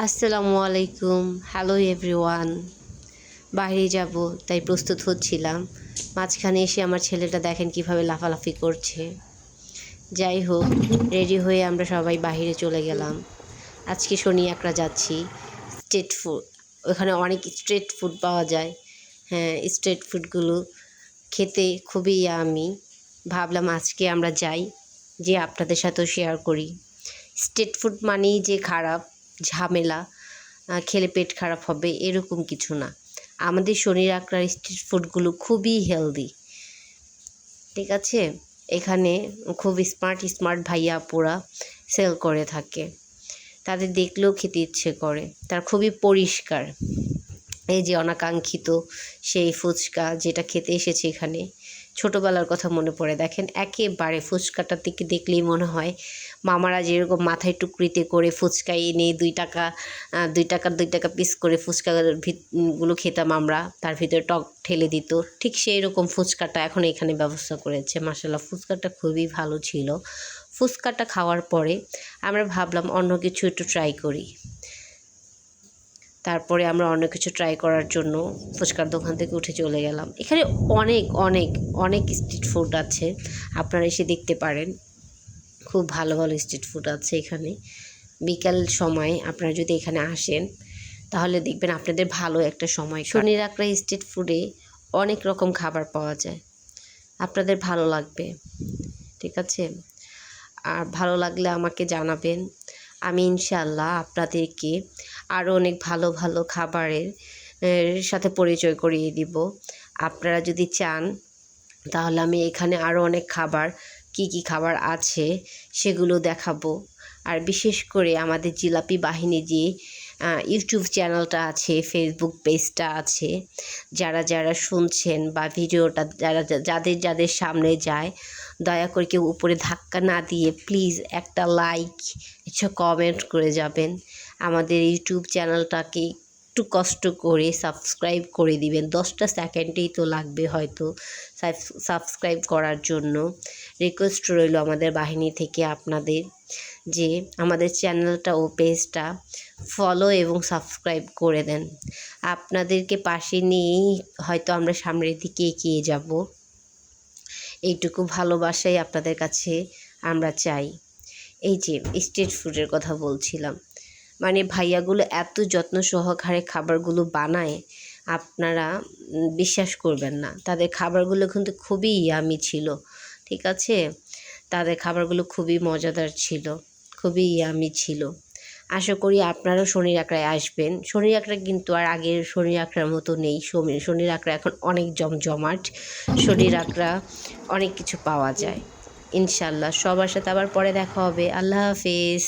আসসালামু আলাইকুম। Hello everyone. বাইরে যাব তাই প্রস্তুত হচ্ছিলাম। মাঝখানে এসে আমার ছেলেটা দেখেন কিভাবে লাফালাফি করছে। যাই হোক, রেডি হয়ে আমরা সবাই বাইরে চলে গেলাম। আজকে শনি একরা যাচ্ছি স্ট্রিট ফুড। ওখানে অনেক স্ট্রিট ফুড পাওয়া যায়। হ্যাঁ, স্ট্রিট ফুডগুলো খেতে খুবই ইয়ামি। ভাবলাম আজকে আমরা যাই, যে আপনাদের সাথেও শেয়ার করি। স্ট্রিট ফুড মানেই যে খারাপ, ঝামেলা, খেলে পেট খারাপ হবে এরকম কিছু না। আমাদের শরীর আঁকড়ার স্ট্রিট ফুডগুলো খুবই হেলদি। ঠিক আছে, এখানে খুব স্মার্ট স্মার্ট ভাইয়া আপুরা সেল করে থাকে। তাদের দেখলেও খেতে ইচ্ছে করে। তারা খুবই পরিষ্কার। এই যে অনাকাঙ্ক্ষিত সেই ফুচকা যেটা খেতে এসেছে এখানে, ছোটোবেলার কথা মনে পড়ে। দেখেন একেবারে ফুচকাটার দিকে দেখলেই মনে হয় মামারা যেরকম মাথায় টুকরিতে করে ফুচকা এনে 2 টাকা 2 টাকা পিস করে ফুচকা গুলো খেতাম আমরা, তার ভিতরে টক ঢেলে দিত। ঠিক সেই রকম ফুচকাটা এখন এখানে ব্যবস্থা করেছে। মাশাআল্লাহ, ফুচকাটা খুবই ভালো ছিল। ফুচকাটা খাওয়ার পরে আমরা ভাবলাম অন্য কিছু একটু ট্রাই করি। তারপরে আমরা অন্য কিছু ট্রাই করার জন্য ফুচকার দোকান থেকে উঠে চলে গেলাম। এখানে অনেক অনেক অনেক স্ট্রিট ফুড আছে, আপনারা এসে দেখতে পারেন। খুব ভালো ভালো স্ট্রিট ফুড আছে এখানে। বিকাল সময় আপনারা যদি এখানে আসেন তাহলে দেখবেন আপনাদের ভালো একটা সময়। শনির আঁকড়া স্ট্রিট ফুডে অনেক রকম খাবার পাওয়া যায়, আপনাদের ভালো লাগবে। ঠিক আছে, আর ভালো লাগলে আমাকে জানাবেন। আমি ইনশাআল্লাহ আপনাদেরকে আরও অনেক ভালো ভালো খাবারের সাথে পরিচয় করিয়ে দিব। আপনারা যদি চান তাহলে আমি এখানে আরও অনেক খাবার, কি কি খাবার আছে সেগুলো দেখাবো। আর বিশেষ করে আমাদের জিলাপি বাহিনী যে ইউটিউব চ্যানেলটা আছে, ফেসবুক পেজটা আছে, যারা যারা শুনছেন বা ভিডিওটা যাদের যাদের সামনে যায়, দয়া করে কেউ উপরে ধাক্কা না দিয়ে প্লিজ একটা লাইক, একটা কমেন্ট করে যাবেন। আমাদের ইউটিউব চ্যানেলটাকে একটু কষ্ট করে সাবস্ক্রাইব করে দিবেন। 10টা সেকেন্ডেই তো লাগবে হয়তো সাবস্ক্রাইব করার জন্য। রিকোয়েস্ট রইল আমাদের বাহিনী থেকে আপনাদের, যে আমাদের চ্যানেলটা ও পেজটা ফলো এবং সাবস্ক্রাইব করে দেন। আপনাদেরকে পাশে নিয়েই হয়তো আমরা সামনের দিকে এগিয়ে যাব। এইটুকু ভালোবাসাই আপনাদের কাছে আমরা চাই। এই যে স্ট্রিট ফুডের কথা বলছিলাম, মানে ভাইয়াগুলো এত যত্ন সহকারে খাবারগুলো বানায়, আপনারা বিশ্বাস করবেন না। তাদের খাবারগুলো কিন্তু খুবই ইয়ামি ছিল। ঠিক আছে, তাদের খাবারগুলো খুবই মজাদার ছিল, খুবই ইয়ামি ছিল। আশা করি আপনারাও শনির আঁকড়ায় আসবেন। শনির আঁকড়া কিন্তু আর আগের শনির আঁকড়ার মতো নেই। শনির আঁকড়া এখন অনেক জমজমাট। শনির আঁকড়া অনেক কিছু পাওয়া যায়। ইনশাআল্লাহ সবার সাথে আবার পরে দেখা হবে। আল্লাহ হাফেজ।